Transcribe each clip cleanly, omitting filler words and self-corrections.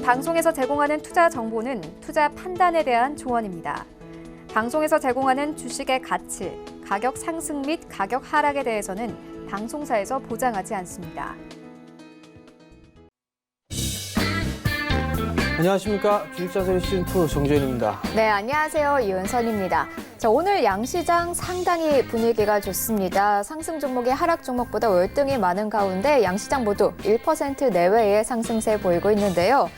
방송에서 제공하는 투자 정보는 투자 판단에 대한 조언입니다. 방송에서 제공하는 주식의 가치, 가격 상승 및 가격 하락에 대해서는 방송사에서 보장하지 않습니다. 안녕하십니까. 주식자세의 시즌2 정재현입니다. 네, 안녕하세요. 이은선입니다. 자, 오늘 양시장 상당히 분위기가 좋습니다. 상승 종목이 하락 종목보다 월등히 많은 가운데 양시장 모두 1% 내외의 상승세 보이고 있는데요.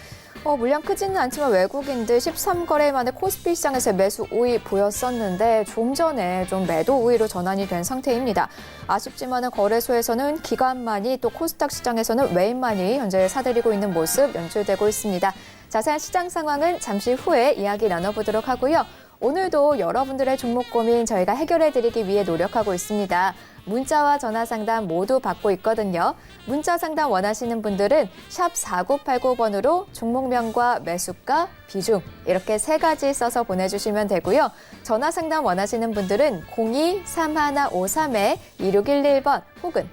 물량 크지는 않지만 외국인들 13거래 만에 코스피 시장에서 매수 우위 보였었는데 좀 전에 좀 매도 우위로 전환이 된 상태입니다. 아쉽지만 거래소에서는 기관만이 또 코스닥 시장에서는 외인만이 현재 사들이고 있는 모습 연출되고 있습니다. 자세한 시장 상황은 잠시 후에 이야기 나눠보도록 하고요. 오늘도 여러분들의 종목 고민 저희가 해결해드리기 위해 노력하고 있습니다. 문자와 전화 상담 모두 받고 있거든요. 문자 상담 원하시는 분들은 샵 4989번으로 종목명과 매수가, 비중 이렇게 3가지 써서 보내주시면 되고요. 전화 상담 원하시는 분들은 02-3153-2611번 혹은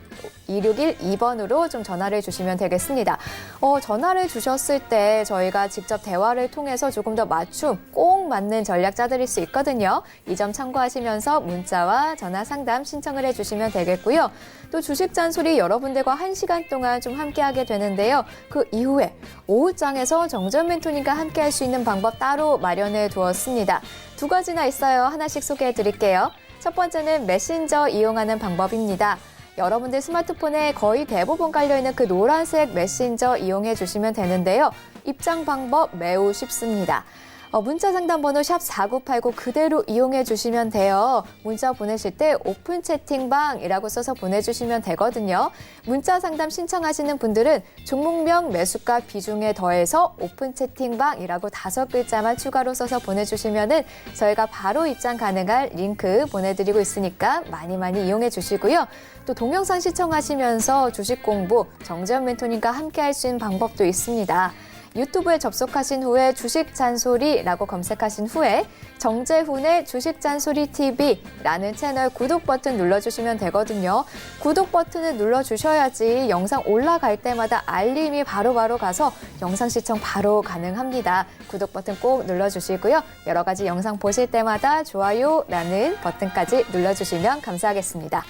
2612번으로 좀 전화를 주시면 되겠습니다. 전화를 주셨을 때 저희가 직접 대화를 통해서 조금 더 맞춤, 꼭 맞는 전략 짜드릴 수 있거든요. 이 점 참고하시면서 문자와 전화 상담 신청을 해주시면 되겠고요. 또 주식 잔소리 여러분들과 1시간 동안 좀 함께하게 되는데요. 그 이후에 오후장에서 정전 멘토님과 함께할 수 있는 방법 따로 마련해 두었습니다. 2가지나 있어요. 하나씩 소개해 드릴게요. 첫 번째는 메신저 이용하는 방법입니다. 여러분들 스마트폰에 거의 대부분 깔려있는 그 노란색 메신저 이용해 주시면 되는데요. 입장 방법 매우 쉽습니다. 문자 상담 번호 샵 4989 그대로 이용해 주시면 돼요. 문자 보내실 때 오픈 채팅방이라고 써서 보내주시면 되거든요. 문자 상담 신청하시는 분들은 종목명 매수가 비중에 더해서 오픈 채팅방이라고 5글자만 추가로 써서 보내주시면은 저희가 바로 입장 가능할 링크 보내드리고 있으니까 많이 이용해 주시고요. 또 동영상 시청하시면서 주식 공부, 정재현 멘토님과 함께 할 수 있는 방법도 있습니다. 유튜브에 접속하신 후에 주식 잔소리라고 검색하신 후에 정재훈의 주식 잔소리 TV라는 채널 구독 버튼 눌러주시면 되거든요. 구독 버튼을 눌러주셔야지 영상 올라갈 때마다 알림이 바로바로 가서 영상 시청 바로 가능합니다. 구독 버튼 꼭 눌러주시고요. 여러 가지 영상 보실 때마다 좋아요라는 버튼까지 눌러주시면 감사하겠습니다.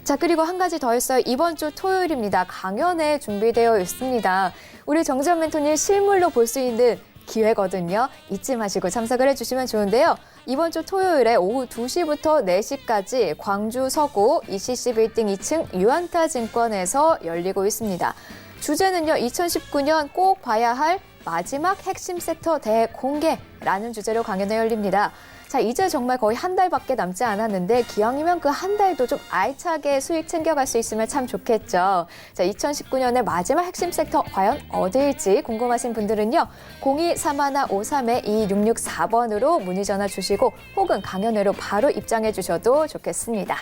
자, 그리고 한 가지 더 있어요. 이번 주 토요일입니다. 강연회 준비되어 있습니다. 우리 정재현 멘토님 실물로 볼 수 있는 기회거든요. 잊지 마시고 참석을 해주시면 좋은데요. 이번 주 토요일에 오후 2시부터 4시까지 광주 서구 ECC 빌딩 2층 유안타 증권에서 열리고 있습니다. 주제는요. 2019년 꼭 봐야 할 마지막 핵심 섹터 대공개라는 주제로 강연회 열립니다. 자, 이제 정말 거의 한 달밖에 남지 않았는데 기왕이면 그 한 달도 좀 알차게 수익 챙겨갈 수 있으면 참 좋겠죠. 자, 2019년의 마지막 핵심 섹터 과연 어디일지 궁금하신 분들은요. 02-3153-2664번으로 문의 전화 주시고 혹은 강연회로 바로 입장해 주셔도 좋겠습니다.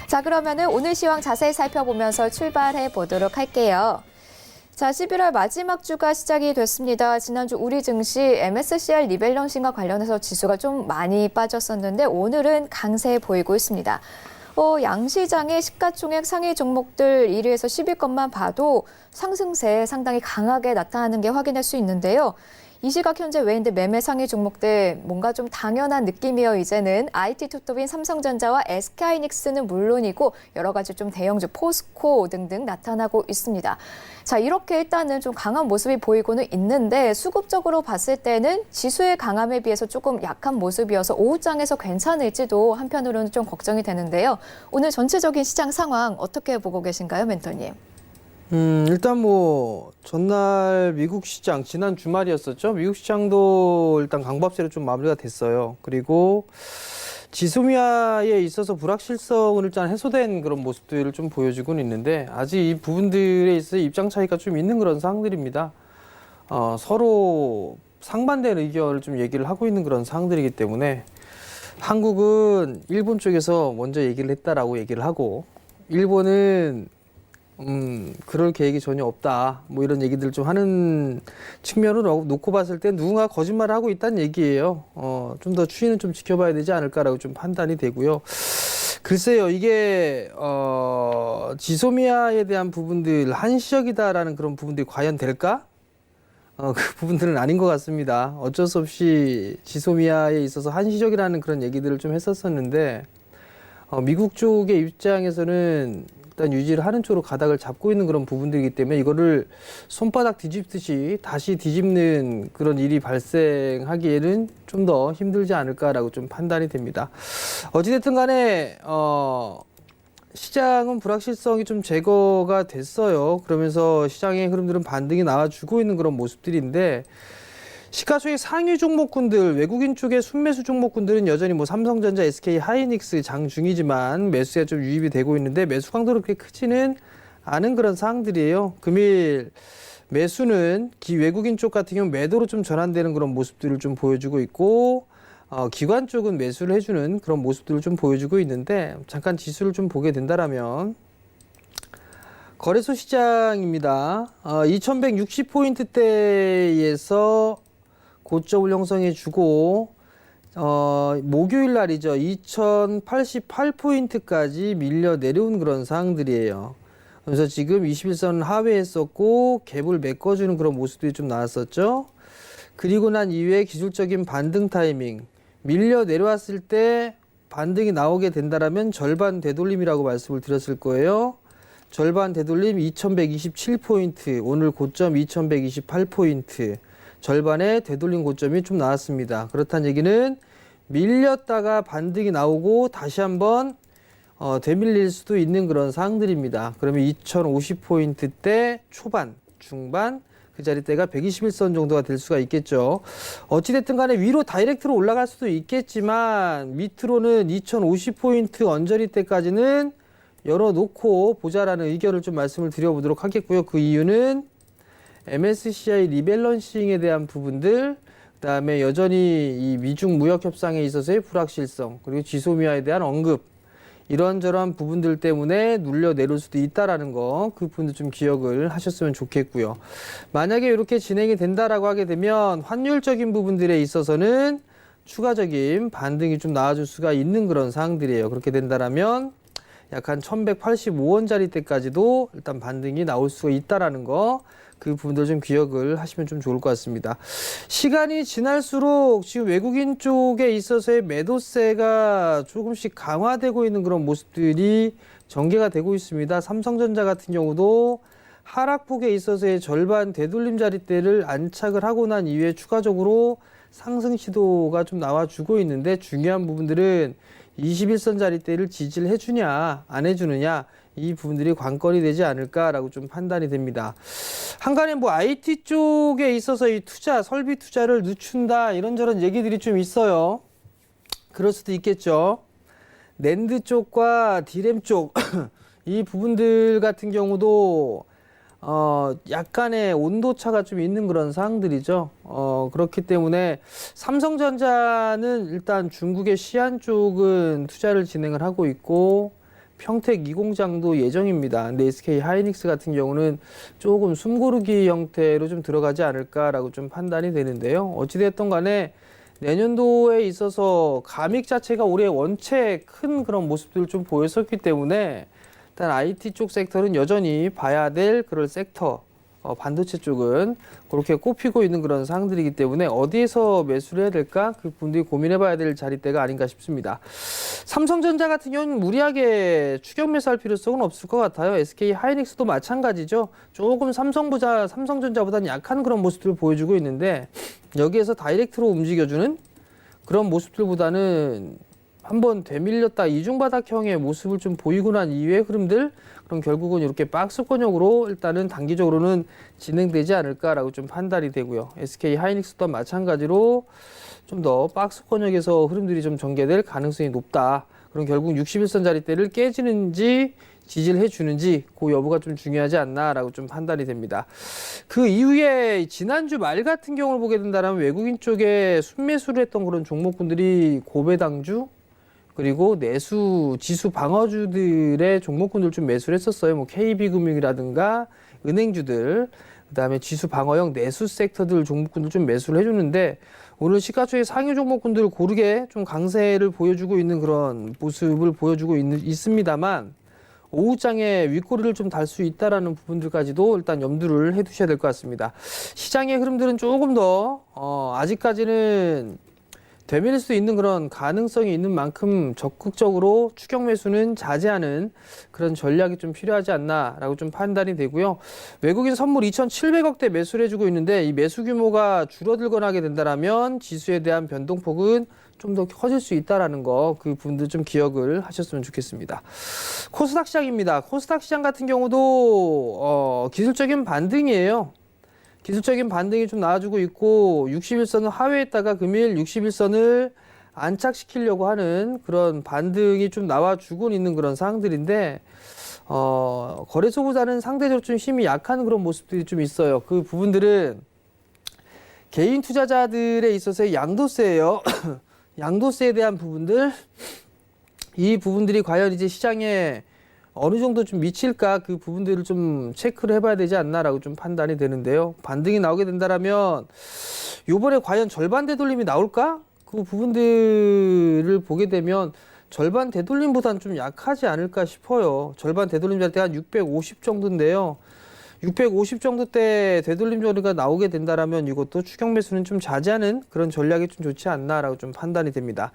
자, 그러면은 오늘 시황 자세히 살펴보면서 출발해 보도록 할게요. 자, 11월 마지막 주가 시작이 됐습니다. 지난주 우리 증시 MSCI 리밸런싱과 관련해서 지수가 좀 많이 빠졌었는데 오늘은 강세 보이고 있습니다. 양시장의 시가총액 상위 종목들 1위에서 10위권만 봐도 상승세 상당히 강하게 나타나는 게 확인할 수 있는데요. 이 시각 현재 외인들 매매 상위 종목들 뭔가 좀 당연한 느낌이요. 이제는 IT 톱톱인 삼성전자와 SK하이닉스는 물론이고 여러 가지 좀 대형주 포스코 등등 나타나고 있습니다. 자, 이렇게 일단은 좀 강한 모습이 보이고는 있는데 수급적으로 봤을 때는 지수의 강함에 비해서 조금 약한 모습이어서 오후장에서 괜찮을지도 한편으로는 좀 걱정이 되는데요. 오늘 전체적인 시장 상황 어떻게 보고 계신가요, 멘토님? 일단 전날 미국 시장, 지난 주말이었었죠. 미국 시장도 일단 강밥세로 좀 마무리가 됐어요. 그리고 지수미아에 있어서 불확실성은 일단 해소된 그런 모습들을 좀 보여주고는 있는데 아직 이 부분들에 있어서 입장 차이가 좀 있는 그런 상황들입니다. 서로 상반된 의견을 좀 얘기를 하고 있는 그런 상황들이기 때문에 한국은 일본 쪽에서 먼저 얘기를 했다라고 얘기를 하고 일본은 그럴 계획이 전혀 없다. 이런 얘기들 좀 하는 측면으로 놓고 봤을 때 누군가 거짓말을 하고 있다는 얘기예요. 좀 더 추이는 좀 지켜봐야 되지 않을까라고 좀 판단이 되고요. 글쎄요, 이게, 지소미아에 대한 부분들, 한시적이다라는 그런 부분들이 과연 될까? 그 부분들은 아닌 것 같습니다. 어쩔 수 없이 지소미아에 있어서 한시적이라는 그런 얘기들을 좀 했었었는데 미국 쪽의 입장에서는 일단 유지를 하는 쪽으로 가닥을 잡고 있는 그런 부분들이기 때문에 이거를 손바닥 뒤집듯이 다시 뒤집는 그런 일이 발생하기에는 좀 더 힘들지 않을까라고 좀 판단이 됩니다. 어찌됐든 간에 시장은 불확실성이 좀 제거가 됐어요. 그러면서 시장의 흐름들은 반등이 나와주고 있는 그런 모습들인데 시가총액 상위 종목군들, 외국인 쪽의 순매수 종목군들은 여전히 뭐 삼성전자, SK 하이닉스 장중이지만 매수에 좀 유입이 되고 있는데 매수 강도는 그렇게 크지는 않은 그런 상황들이에요. 금일 매수는 외국인 쪽 같은 경우 매도로 좀 전환되는 그런 모습들을 좀 보여주고 있고 기관 쪽은 매수를 해주는 그런 모습들을 좀 보여주고 있는데 잠깐 지수를 좀 보게 된다라면 거래소 시장입니다. 2160포인트대에서 고점을 형성해주고 목요일 날이죠. 2088포인트까지 밀려 내려온 그런 상황들이에요. 그래서 지금 21선 하회했었고 갭을 메꿔주는 그런 모습들이 좀 나왔었죠. 그리고 난 이후에 기술적인 반등 타이밍 밀려 내려왔을 때 반등이 나오게 된다라면 절반 되돌림이라고 말씀을 드렸을 거예요. 절반 되돌림 2127포인트, 오늘 고점 2128포인트, 절반의 되돌림 고점이 좀 나왔습니다. 그렇다는 얘기는 밀렸다가 반등이 나오고 다시 한번 되밀릴 수도 있는 그런 상황들입니다. 그러면 2050포인트대 초반, 중반, 그 자리대가 121선 정도가 될 수가 있겠죠. 어찌됐든 간에 위로 다이렉트로 올라갈 수도 있겠지만 밑으로는 2050포인트 언저리 때까지는 열어놓고 보자라는 의견을 좀 말씀을 드려보도록 하겠고요. 그 이유는 MSCI 리밸런싱에 대한 부분들, 그다음에 여전히 이 미중 무역 협상에 있어서의 불확실성, 그리고 지소미아에 대한 언급, 이런저런 부분들 때문에 눌려 내릴 수도 있다라는 거, 그 부분도 좀 기억을 하셨으면 좋겠고요. 만약에 이렇게 진행이 된다라고 하게 되면 환율적인 부분들에 있어서는 추가적인 반등이 좀 나와줄 수가 있는 그런 사항들이에요. 그렇게 된다라면 약 한 1185원짜리 때까지도 일단 반등이 나올 수가 있다라는 거, 그 부분들 좀 기억을 하시면 좀 좋을 것 같습니다. 시간이 지날수록 지금 외국인 쪽에 있어서의 매도세가 조금씩 강화되고 있는 그런 모습들이 전개가 되고 있습니다. 삼성전자 같은 경우도 하락폭에 있어서의 절반 되돌림 자리대를 안착을 하고 난 이후에 추가적으로 상승 시도가 좀 나와주고 있는데 중요한 부분들은 21선 자리대를 지지를 해주냐 안 해주느냐, 이 부분들이 관건이 되지 않을까라고 좀 판단이 됩니다. 한간에 뭐 IT 쪽에 있어서 이 투자, 설비 투자를 늦춘다 이런저런 얘기들이 좀 있어요. 그럴 수도 있겠죠. 낸드 쪽과 디램 쪽 이 부분들 같은 경우도 약간의 온도차가 좀 있는 그런 사항들이죠. 그렇기 때문에 삼성전자는 일단 중국의 시안 쪽은 투자를 진행을 하고 있고 평택 2공장도 예정입니다. 근데 SK 하이닉스 같은 경우는 조금 숨고르기 형태로 좀 들어가지 않을까라고 좀 판단이 되는데요. 어찌됐든 간에 내년도에 있어서 감익 자체가 올해 원체 큰 그런 모습들을 좀 보였었기 때문에 일단 IT 쪽 섹터는 여전히 봐야 될 그런 섹터, 반도체 쪽은 그렇게 꼽히고 있는 그런 상황들이기 때문에 어디에서 매수를 해야 될까? 그 분들이 고민해봐야 될 자리대가 아닌가 싶습니다. 삼성전자 같은 경우는 무리하게 추격 매수할 필요성은 없을 것 같아요. SK 하이닉스도 마찬가지죠. 조금 삼성전자보다는 약한 그런 모습들을 보여주고 있는데 여기에서 다이렉트로 움직여주는 그런 모습들보다는 한번 되밀렸다 이중바닥형의 모습을 좀 보이고 난 이후의 흐름들, 그럼 결국은 이렇게 박스권역으로 일단은 단기적으로는 진행되지 않을까라고 좀 판단이 되고요. SK 하이닉스도 마찬가지로 좀 더 박스권역에서 흐름들이 좀 전개될 가능성이 높다. 그럼 결국 61선 자리대를 깨지는지 지지를 해주는지 그 여부가 좀 중요하지 않나라고 좀 판단이 됩니다. 그 이후에 지난주 말 같은 경우를 보게 된다면 외국인 쪽에 순매수를 했던 그런 종목군들이 고배당주, 그리고 내수 지수 방어주들의 종목군들 좀 매수를 했었어요. 뭐 KB금융이라든가 은행주들, 그다음에 지수 방어형 내수 섹터들 종목군들 좀 매수를 해주는데 오늘 시가총액 상위 종목군들 고르게 좀 강세를 보여주고 있는 그런 모습을 보여주고 있습니다만 오후장에 윗꼬리를 좀 달 수 있다라는 부분들까지도 일단 염두를 해두셔야 될 것 같습니다. 시장의 흐름들은 조금 더 아직까지는 되밀 수 있는 그런 가능성이 있는 만큼 적극적으로 추격 매수는 자제하는 그런 전략이 좀 필요하지 않나라고 좀 판단이 되고요. 외국인 선물 2,700억대 매수를 해주고 있는데 이 매수 규모가 줄어들거나 하게 된다면 지수에 대한 변동폭은 좀 더 커질 수 있다라는 거, 그 부분들 좀 기억을 하셨으면 좋겠습니다. 코스닥 시장입니다. 코스닥 시장 같은 경우도 기술적인 반등이에요. 기술적인 반등이 좀 나와주고 있고 61선을 하회했다가 금일 61선을 안착시키려고 하는 그런 반등이 좀 나와주고 있는 그런 상황들인데 거래소보다는 상대적으로 좀 힘이 약한 그런 모습들이 좀 있어요. 그 부분들은 개인 투자자들에 있어서의 양도세예요. 양도세에 대한 부분들, 이 부분들이 과연 이제 시장에 어느 정도 좀 미칠까, 그 부분들을 좀 체크를 해봐야 되지 않나라고 좀 판단이 되는데요. 반등이 나오게 된다라면 요번에 과연 절반 되돌림이 나올까? 그 부분들을 보게 되면 절반 되돌림보다는 좀 약하지 않을까 싶어요. 절반 되돌림 자리대가 한 650 정도인데요. 650 정도 때 되돌림 조리가 나오게 된다라면 이것도 추격 매수는 좀 자제하는 그런 전략이 좀 좋지 않나라고 좀 판단이 됩니다.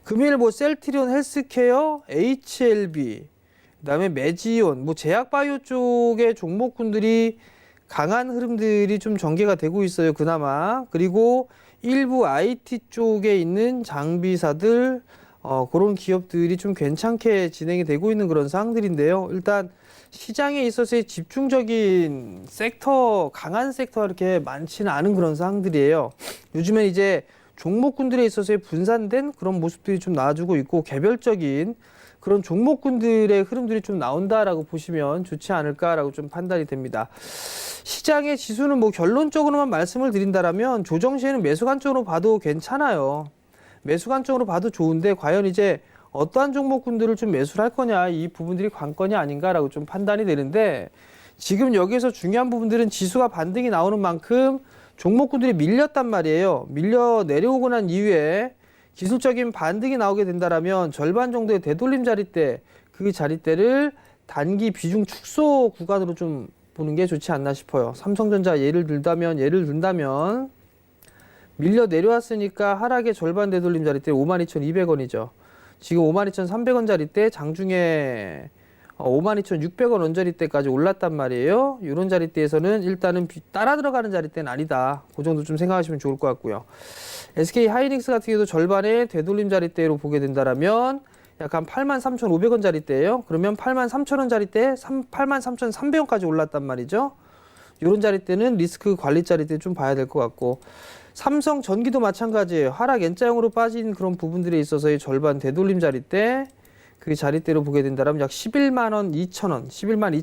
금일 뭐 셀트리온 헬스케어, HLB, 그다음에 메지온, 뭐 제약바이오 쪽의 종목군들이 강한 흐름들이 좀 전개가 되고 있어요. 그나마. 그리고 일부 IT 쪽에 있는 장비사들, 그런 기업들이 좀 괜찮게 진행이 되고 있는 그런 상황들인데요. 일단 시장에 있어서의 집중적인 섹터, 강한 섹터가 이렇게 많지는 않은 그런 상황들이에요. 요즘엔 이제 종목군들에 있어서의 분산된 그런 모습들이 좀 나와주고 있고 개별적인 그런 종목군들의 흐름들이 좀 나온다라고 보시면 좋지 않을까라고 좀 판단이 됩니다. 시장의 지수는 뭐 결론적으로만 말씀을 드린다라면 조정 시에는 매수 관점으로 봐도 괜찮아요. 매수 관점으로 봐도 좋은데 과연 이제 어떠한 종목군들을 좀 매수를 할 거냐, 이 부분들이 관건이 아닌가라고 좀 판단이 되는데 지금 여기에서 중요한 부분들은 지수가 반등이 나오는 만큼 종목군들이 밀렸단 말이에요. 밀려 내려오고 난 이후에 기술적인 반등이 나오게 된다라면 절반 정도의 되돌림 자리대, 그 자리대를 단기 비중 축소 구간으로 좀 보는 게 좋지 않나 싶어요. 삼성전자 예를 든다면 밀려 내려왔으니까 하락의 절반 되돌림 자리대 52,200원이죠. 지금 52,300원 자리대, 장중에 52,600원 원자리대까지 올랐단 말이에요. 이런 자리대에서는 일단은 따라 들어가는 자리대는 아니다. 그 정도 좀 생각하시면 좋을 것 같고요. SK 하이닉스 같은 경우도 절반의 되돌림 자리대로 보게 된다라면 약간 83,500원 자리대예요. 그러면 83,000원 자리대, 83,300원까지 올랐단 말이죠. 이런 자리대는 리스크 관리 자리대 좀 봐야 될 것 같고, 삼성 전기도 마찬가지예요. 하락 N자형으로 빠진 그런 부분들에 있어서의 절반 되돌림 자리대, 그 자리대로 보게 된다면 약 11만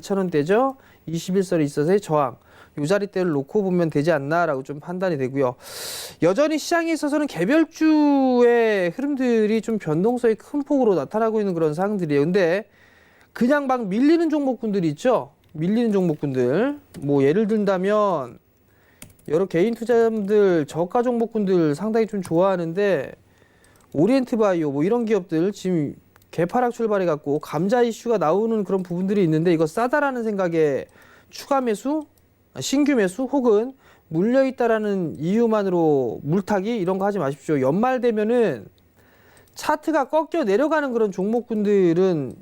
2천원대죠. 21선에 있어서의 저항. 이 자리대를 놓고 보면 되지 않나라고 좀 판단이 되고요. 여전히 시장에 있어서는 개별주의 흐름들이 좀 변동성이 큰 폭으로 나타나고 있는 그런 상황들이에요. 근데 그냥 막 밀리는 종목군들이 있죠. 밀리는 종목군들. 뭐 예를 든다면 여러 개인 투자자분들 저가 종목군들 상당히 좀 좋아하는데 오리엔트 바이오 뭐 이런 기업들 지금 개파락 출발해갖고 감자 이슈가 나오는 그런 부분들이 있는데 이거 싸다라는 생각에 추가 매수, 신규 매수 혹은 물려있다라는 이유만으로 물타기 이런 거 하지 마십시오. 연말 되면은 차트가 꺾여 내려가는 그런 종목군들은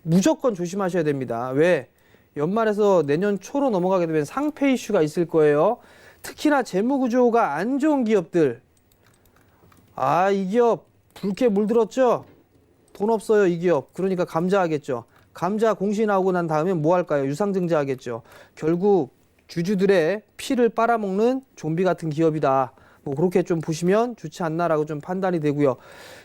무조건 조심하셔야 됩니다. 왜? 연말에서 내년 초로 넘어가게 되면 상패 이슈가 있을 거예요. 특히나 재무구조가 안 좋은 기업들. 이 기업 붉게 물들었죠? 돈 없어요, 이 기업. 그러니까 감자하겠죠. 감자 공시 나오고 난 다음에 뭐 할까요? 유상증자 하겠죠. 결국 주주들의 피를 빨아먹는 좀비 같은 기업이다. 뭐 그렇게 좀 보시면 좋지 않나라고 좀 판단이 되고요.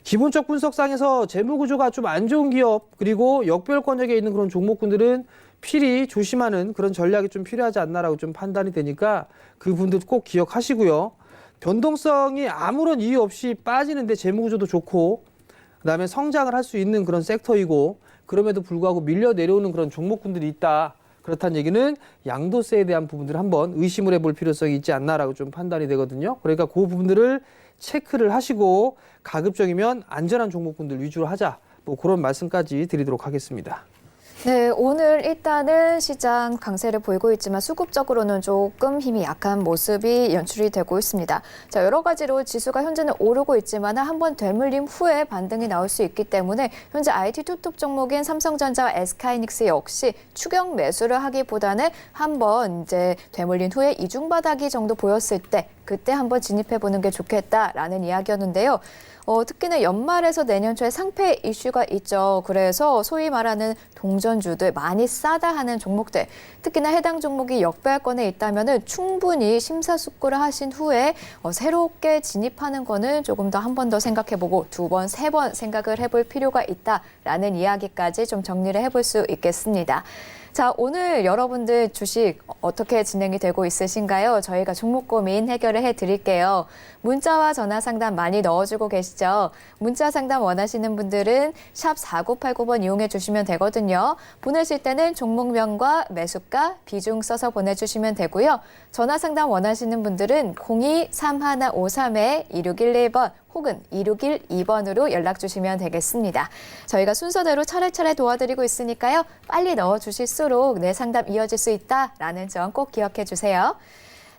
기본적 분석상에서 재무구조가 좀 안 좋은 기업, 그리고 역별권역에 있는 그런 종목군들은 필히 조심하는 그런 전략이 좀 필요하지 않나라고 좀 판단이 되니까 그 분들 꼭 기억하시고요. 변동성이 아무런 이유 없이 빠지는데 재무구조도 좋고 그다음에 성장을 할 수 있는 그런 섹터이고 그럼에도 불구하고 밀려 내려오는 그런 종목군들이 있다. 그렇다는 얘기는 양도세에 대한 부분들을 한번 의심을 해볼 필요성이 있지 않나라고 좀 판단이 되거든요. 그러니까 그 부분들을 체크를 하시고 가급적이면 안전한 종목군들 위주로 하자. 뭐 그런 말씀까지 드리도록 하겠습니다. 네, 오늘 일단은 시장 강세를 보이고 있지만 수급적으로는 조금 힘이 약한 모습이 연출이 되고 있습니다. 자, 여러 가지로 지수가 현재는 오르고 있지만 한번 되물림 후에 반등이 나올 수 있기 때문에 현재 IT 투톱 종목인 삼성전자와 SK하이닉스 역시 추격 매수를 하기보다는 한번 이제 되물린 후에 이중바닥이 정도 보였을 때 그때 한번 진입해보는 게 좋겠다라는 이야기였는데요. 특히나 연말에서 내년 초에 상패 이슈가 있죠. 그래서 소위 말하는 동전주들 많이 싸다 하는 종목들, 특히나 해당 종목이 역배권에 있다면 충분히 심사숙고를 하신 후에 새롭게 진입하는 거는 조금 더 한 번 더 생각해보고 두 번, 세 번 생각을 해볼 필요가 있다라는 이야기까지 좀 정리를 해볼 수 있겠습니다. 자, 오늘 여러분들 주식 어떻게 진행이 되고 있으신가요? 저희가 종목 고민 해결을 해드릴게요. 문자와 전화 상담 많이 넣어주고 계시죠? 문자 상담 원하시는 분들은 샵 4989번 이용해 주시면 되거든요. 보내실 때는 종목명과 매수가, 비중 써서 보내주시면 되고요. 전화 상담 원하시는 분들은 02-3153-2611번 혹은 2612번으로 연락 주시면 되겠습니다. 저희가 순서대로 차례차례 도와드리고 있으니까요. 빨리 넣어주실수록 내 상담 이어질 수 있다라는 점 꼭 기억해 주세요.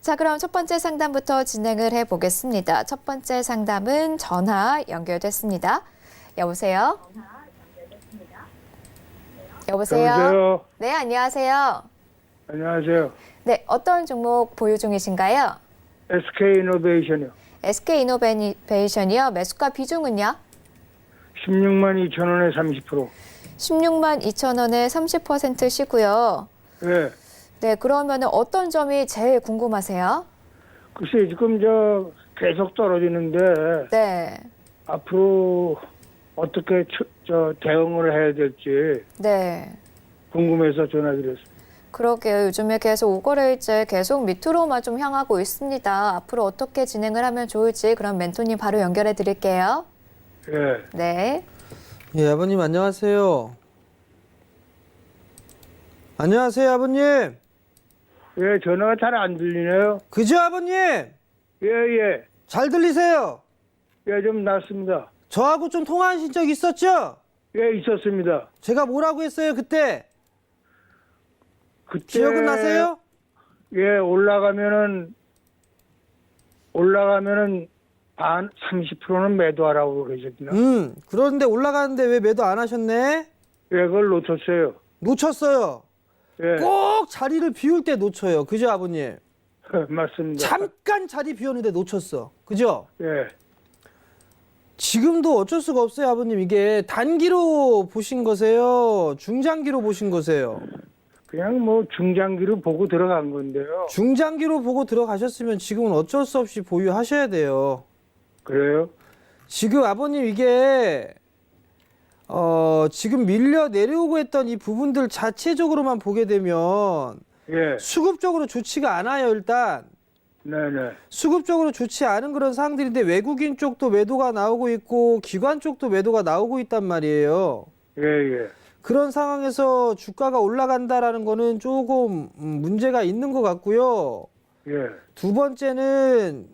자, 그럼 첫 번째 상담부터 진행을 해보겠습니다. 첫 번째 상담은 전화 연결됐습니다. 여보세요? 여보세요? 여보세요? 네, 안녕하세요. 안녕하세요. 네, 어떤 종목 보유 중이신가요? SK이노베이션이요. SK이노베이션이요. 매수가 비중은요? 16만 2천 원에 30%. 16만 2천 원에 30%시고요. 예. 네, 그러면 어떤 점이 제일 궁금하세요? 글쎄, 지금 계속 떨어지는데, 네, 앞으로 어떻게 대응을 해야 될지 네. 궁금해서 전화드렸습니다. 그러게요. 요즘에 계속 오거래일제 계속 밑으로만 좀 향하고 있습니다. 앞으로 어떻게 진행을 하면 좋을지 그럼 멘토님 바로 연결해 드릴게요. 예. 네. 예, 아버님 안녕하세요. 안녕하세요, 아버님. 예, 전화가 잘 안 들리네요. 그죠, 아버님? 예, 예. 잘 들리세요? 예, 좀 낫습니다. 저하고 좀 통화하신 적 있었죠? 예, 있었습니다. 제가 뭐라고 했어요, 그때? 그때. 기억은 나세요? 예, 올라가면은 반 30%는 매도하라고 그러셨나? 그런데 올라가는데 왜 매도 안 하셨네? 예, 그걸 놓쳤어요. 놓쳤어요. 예, 꼭 자리를 비울 때 놓쳐요. 그죠, 아버님? 맞습니다. 잠깐 자리 비웠는데 놓쳤어. 그죠? 예, 지금도 어쩔 수가 없어요, 아버님. 이게 단기로 보신 거세요? 중장기로 보신 거세요? 그냥 뭐 중장기로 보고 들어간 건데요. 중장기로 보고 들어가셨으면 지금은 어쩔 수 없이 보유하셔야 돼요. 그래요? 지금 아버님 이게 지금 밀려 내려오고 했던 이 부분들 자체적으로만 보게 되면 예, 수급적으로 좋지가 않아요, 일단. 네네. 수급적으로 좋지 않은 그런 상황들인데 외국인 쪽도 매도가 나오고 있고 기관 쪽도 매도가 나오고 있단 말이에요. 예, 예. 그런 상황에서 주가가 올라간다라는 거는 조금 문제가 있는 것 같고요. 예, 두 번째는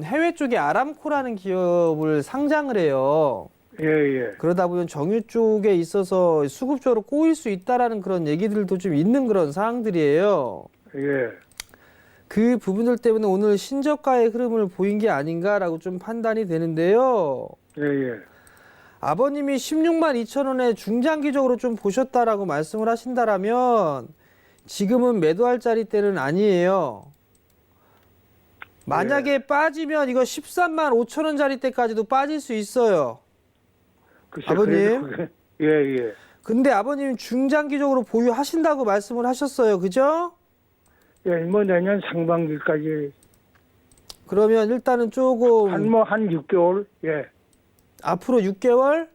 해외 쪽에 아람코라는 기업을 상장을 해요. 예, 예. 그러다 보면 정유 쪽에 있어서 수급적으로 꼬일 수 있다라는 그런 얘기들도 좀 있는 그런 상황들이에요. 예, 그 부분들 때문에 오늘 신저가의 흐름을 보인 게 아닌가라고 좀 판단이 되는데요. 예, 예. 아버님이 16만 2천 원에 중장기적으로 좀 보셨다라고 말씀을 하신다라면 지금은 매도할 자리 때는 아니에요. 만약에 빠지면 이거 13만 5천 원짜리 때까지도 빠질 수 있어요. 글쎄, 아버님? 그래도 예, 예. 근데 아버님 중장기적으로 보유하신다고 말씀을 하셨어요. 그죠? 예, 뭐 내년 상반기까지 그러면 일단은 조금 한 6개월? 예. 앞으로 6개월?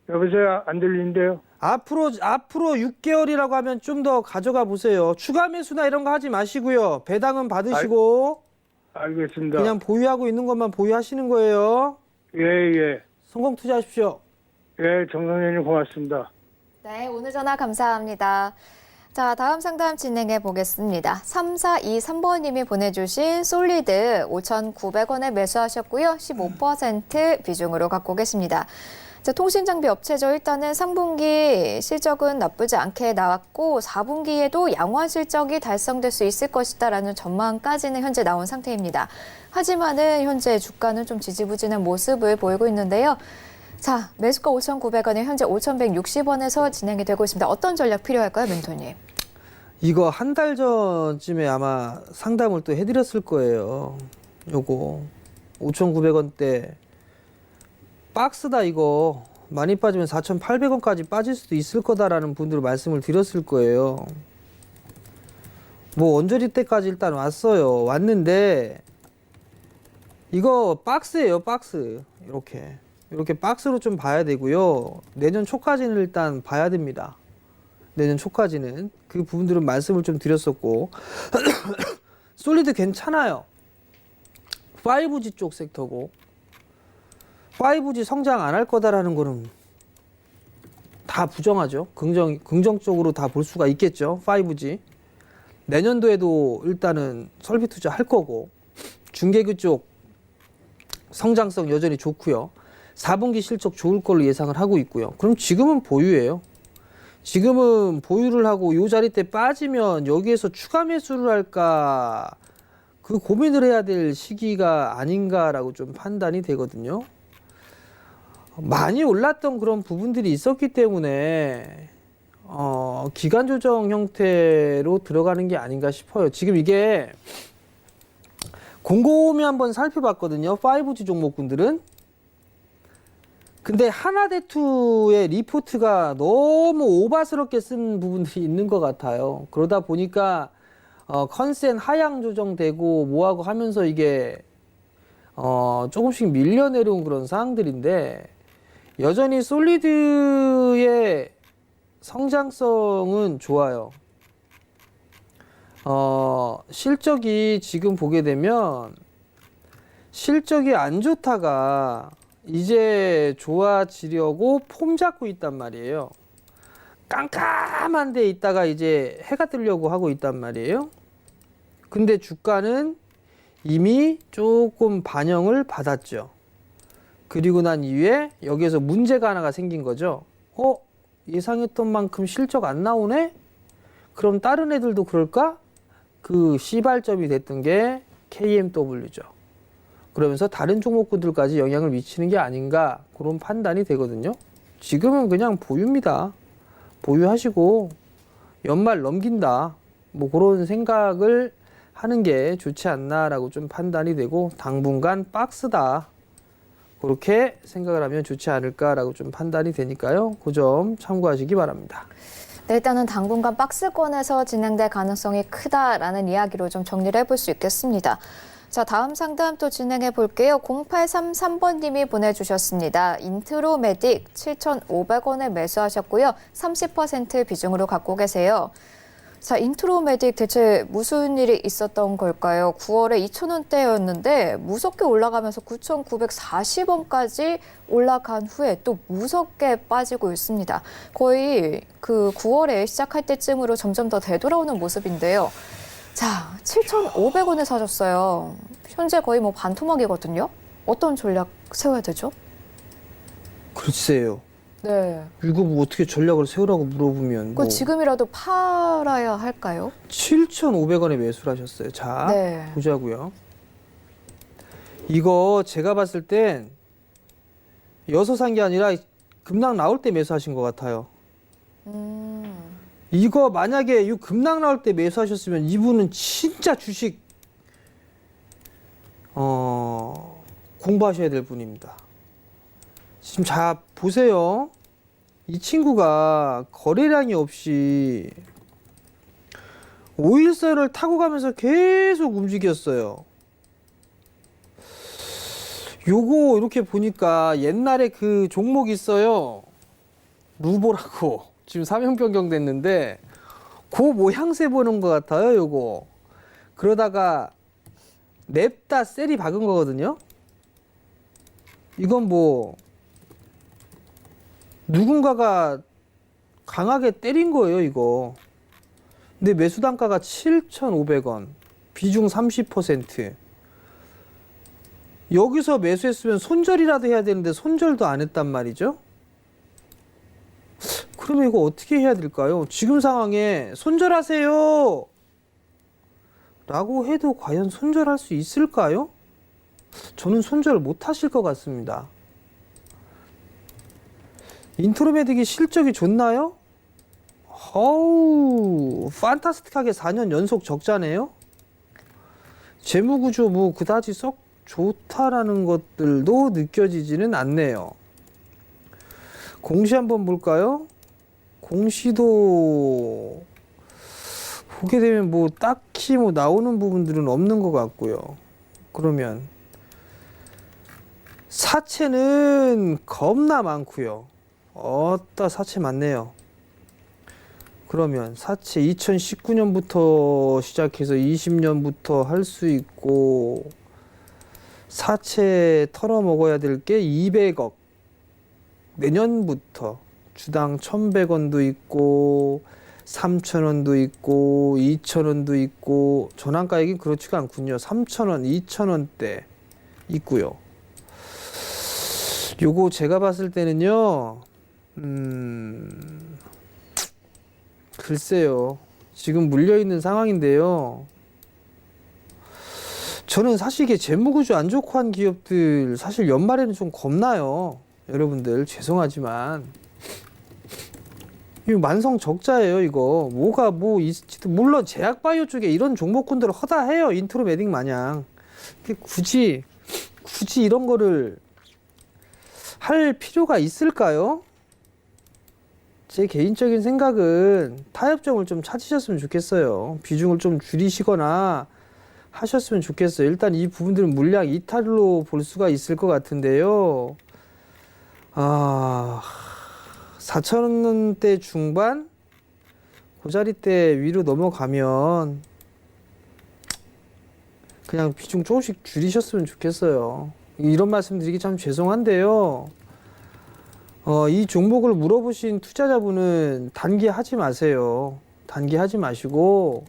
여보세요? 안 들리는데요? 앞으로 6개월이라고 하면 좀 더 가져가 보세요. 추가 매수나 이런 거 하지 마시고요. 배당은 받으시고 알겠습니다. 그냥 보유하고 있는 것만 보유하시는 거예요. 예, 예. 성공 투자하십시오. 예, 정 선생님 고맙습니다. 네, 오늘 전화 감사합니다. 자, 다음 상담 진행해 보겠습니다. 3423번님이 보내주신 솔리드 5,900원에 매수하셨고요. 15% 비중으로 갖고 계십니다. 자, 통신장비 업체죠. 일단은 3분기 실적은 나쁘지 않게 나왔고 4분기에도 양호한 실적이 달성될 수 있을 것이다라는 전망까지는 현재 나온 상태입니다. 하지만은 현재 주가는 좀 지지부진한 모습을 보이고 있는데요. 자, 매수가 5,900원에 현재 5,160원에서 진행이 되고 있습니다. 어떤 전략 필요할까요, 멘토님? 이거 한 달 전쯤에 아마 상담을 또 해드렸을 거예요. 요거 5,900원대 박스다 이거 많이 빠지면 4,800원까지 빠질 수도 있을 거다라는 분들 말씀을 드렸을 거예요. 뭐 언저리 때까지 일단 왔어요. 왔는데 이거 박스예요, 박스. 이렇게 박스로 좀 봐야 되고요. 내년 초까지는 일단 봐야 됩니다. 내년 초까지는 그 부분들은 말씀을 좀 드렸었고 솔리드 괜찮아요. 5G 쪽 섹터고 5G 성장 안 할 거다라는 거는 다 부정하죠. 긍정적으로 다 볼 수가 있겠죠. 5G 내년도에도 일단은 설비 투자 할 거고 중계규 쪽 성장성 여전히 좋고요. 4분기 실적 좋을 걸로 예상을 하고 있고요. 그럼 지금은 보유예요. 지금은 보유를 하고 이 자리 때 빠지면 여기에서 추가 매수를 할까 그 고민을 해야 될 시기가 아닌가라고 좀 판단이 되거든요. 많이 올랐던 그런 부분들이 있었기 때문에 기간 조정 형태로 들어가는 게 아닌가 싶어요. 지금 이게 곰곰이 한번 살펴봤거든요. 5G 종목군들은. 근데 하나대투의 리포트가 너무 오바스럽게 쓴 부분들이 있는 것 같아요. 그러다 보니까 컨센 하향 조정되고 뭐하고 하면서 이게 조금씩 밀려 내려온 그런 상황들인데 여전히 솔리드의 성장성은 좋아요. 실적이 지금 보게 되면 실적이 안 좋다가 이제 좋아지려고 폼 잡고 있단 말이에요. 깜깜한 데 있다가 이제 해가 뜨려고 하고 있단 말이에요. 근데 주가는 이미 조금 반영을 받았죠. 그리고 난 이후에 여기에서 문제가 하나가 생긴 거죠. 예상했던 만큼 실적 안 나오네? 그럼 다른 애들도 그럴까? 그 시발점이 됐던 게 KMW죠. 그러면서 다른 종목군들까지 영향을 미치는 게 아닌가 그런 판단이 되거든요. 지금은 그냥 보유입니다. 보유하시고 연말 넘긴다. 뭐 그런 생각을 하는 게 좋지 않나라고 좀 판단이 되고 당분간 박스다. 그렇게 생각을 하면 좋지 않을까라고 좀 판단이 되니까요. 그 점 참고하시기 바랍니다. 네, 일단은 당분간 박스권에서 진행될 가능성이 크다라는 이야기로 좀 정리를 해볼 수 있겠습니다. 자, 다음 상담 또 진행해 볼게요. 0833번님이 보내주셨습니다. 인트로메딕 7,500원에 매수하셨고요. 30% 비중으로 갖고 계세요. 자, 인트로메딕 대체 무슨 일이 있었던 걸까요? 9월에 2,000원대였는데 무섭게 올라가면서 9,940원까지 올라간 후에 또 무섭게 빠지고 있습니다. 거의 그 9월에 시작할 때쯤으로 점점 더 되돌아오는 모습인데요. 자, 7,500원에 사셨어요. 현재 거의 뭐 반토막이거든요. 어떤 전략 세워야 되죠? 글쎄요. 네. 이거 뭐 어떻게 전략을 세우라고 물어보면 그 지금이라도 팔아야 할까요? 7,500원에 매수를 하셨어요. 자, 네. 보자고요. 이거 제가 봤을 땐 여서 산 게 아니라 급락 나올 때 매수하신 것 같아요. 이거 만약에 이 급락 나올 때 매수하셨으면 이분은 진짜 주식 공부하셔야 될 분입니다. 지금 자 보세요. 이 친구가 거래량이 없이 5일선을 타고 가면서 계속 움직였어요. 요거 이렇게 보니까 옛날에 그 종목 있어요. 루보라고 지금 사명 변경됐는데 그 모양새 보는 것 같아요. 요거 그러다가 냅다 셀이 박은 거거든요. 이건 뭐 누군가가 강하게 때린 거예요, 이거. 근데 매수 단가가 7,500원, 비중 30%. 여기서 매수했으면 손절이라도 해야 되는데 손절도 안 했단 말이죠. 그러면 이거 어떻게 해야 될까요? 지금 상황에 손절하세요! 라고 해도 과연 손절할 수 있을까요? 저는 손절을 못 하실 것 같습니다. 인트로메딕이 실적이 좋나요? 어우, 판타스틱하게 4년 연속 적자네요? 재무구조 뭐 그다지 썩 좋다라는 것들도 느껴지지는 않네요. 공시 한번 볼까요? 공시도 보게 되면 뭐 딱히 뭐 나오는 부분들은 없는 것 같고요. 그러면 사채는 겁나 많고요. 어따 사채 많네요. 그러면 사채 2019년부터 시작해서 20년부터 할 수 있고 사채 털어먹어야 될 게 200억. 내년부터 주당 1,100원도 있고 3,000원도 있고 2,000원도 있고 전환가액이 그렇지가 않군요. 3,000원, 2,000원대 있고요. 요거 제가 봤을 때는요. 글쎄요. 지금 물려있는 상황인데요. 저는 사실 이게 재무구조 안 좋고 한 기업들 사실 연말에는 좀 겁나요. 여러분들 죄송하지만 이거 만성 적자예요. 이거 뭐가 뭐 있을지도 물론 제약바이오 쪽에 이런 종목군들을 허다해요. 인트로메딕 마냥 굳이 이런 거를 할 필요가 있을까요? 제 개인적인 생각은 타협점을 좀 찾으셨으면 좋겠어요. 비중을 좀 줄이시거나 하셨으면 좋겠어요. 일단 이 부분들은 물량 이탈로 볼 수가 있을 것 같은데요. 4,000원대 중반? 그 자리대 위로 넘어가면 그냥 비중 조금씩 줄이셨으면 좋겠어요. 이런 말씀 드리기 참 죄송한데요. 이 종목을 물어보신 투자자분은 단기하지 마세요. 단기하지 마시고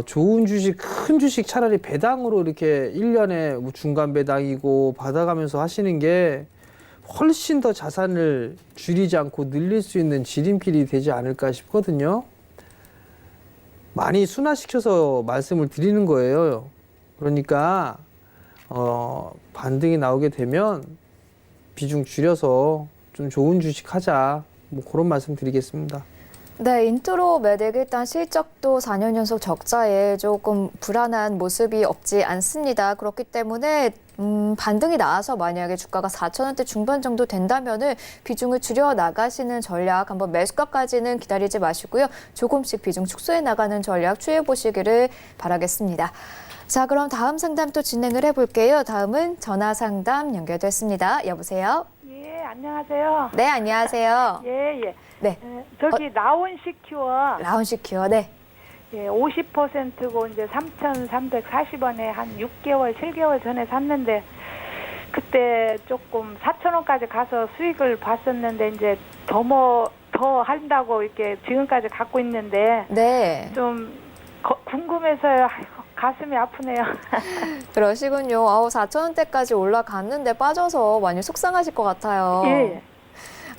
좋은 주식, 큰 주식 차라리 배당으로 이렇게 1년에 뭐 중간 배당이고 받아가면서 하시는 게 훨씬 더 자산을 줄이지 않고 늘릴 수 있는 지름길이 되지 않을까 싶거든요. 많이 순화시켜서 말씀을 드리는 거예요. 그러니까 반등이 나오게 되면 비중 줄여서 좀 좋은 주식 하자. 뭐 그런 말씀 드리겠습니다. 네, 인트로메딕 일단 실적도 4년 연속 적자에 조금 불안한 모습이 없지 않습니다. 그렇기 때문에 반등이 나와서 만약에 주가가 4,000원대 중반 정도 된다면은 비중을 줄여 나가시는 전략 한번 매수가까지는 기다리지 마시고요. 조금씩 비중 축소해 나가는 전략 취해 보시기를 바라겠습니다. 자, 그럼 다음 상담 또 진행을 해볼게요. 다음은 전화 상담 연결됐습니다. 여보세요? 예, 안녕하세요. 네, 안녕하세요. 예. 네, 저기 라온시큐어 라운시큐어. 네. 예, 50%고 이제 3,340원에 한 6개월, 7개월 전에 샀는데 그때 조금 4,000원까지 가서 수익을 봤었는데 이제 더 한다고 이렇게 지금까지 갖고 있는데 네. 좀 궁금해서요. 아이고, 가슴이 아프네요. 그러시군요. 4,000원대까지 올라갔는데 빠져서 많이 속상하실 것 같아요. 예.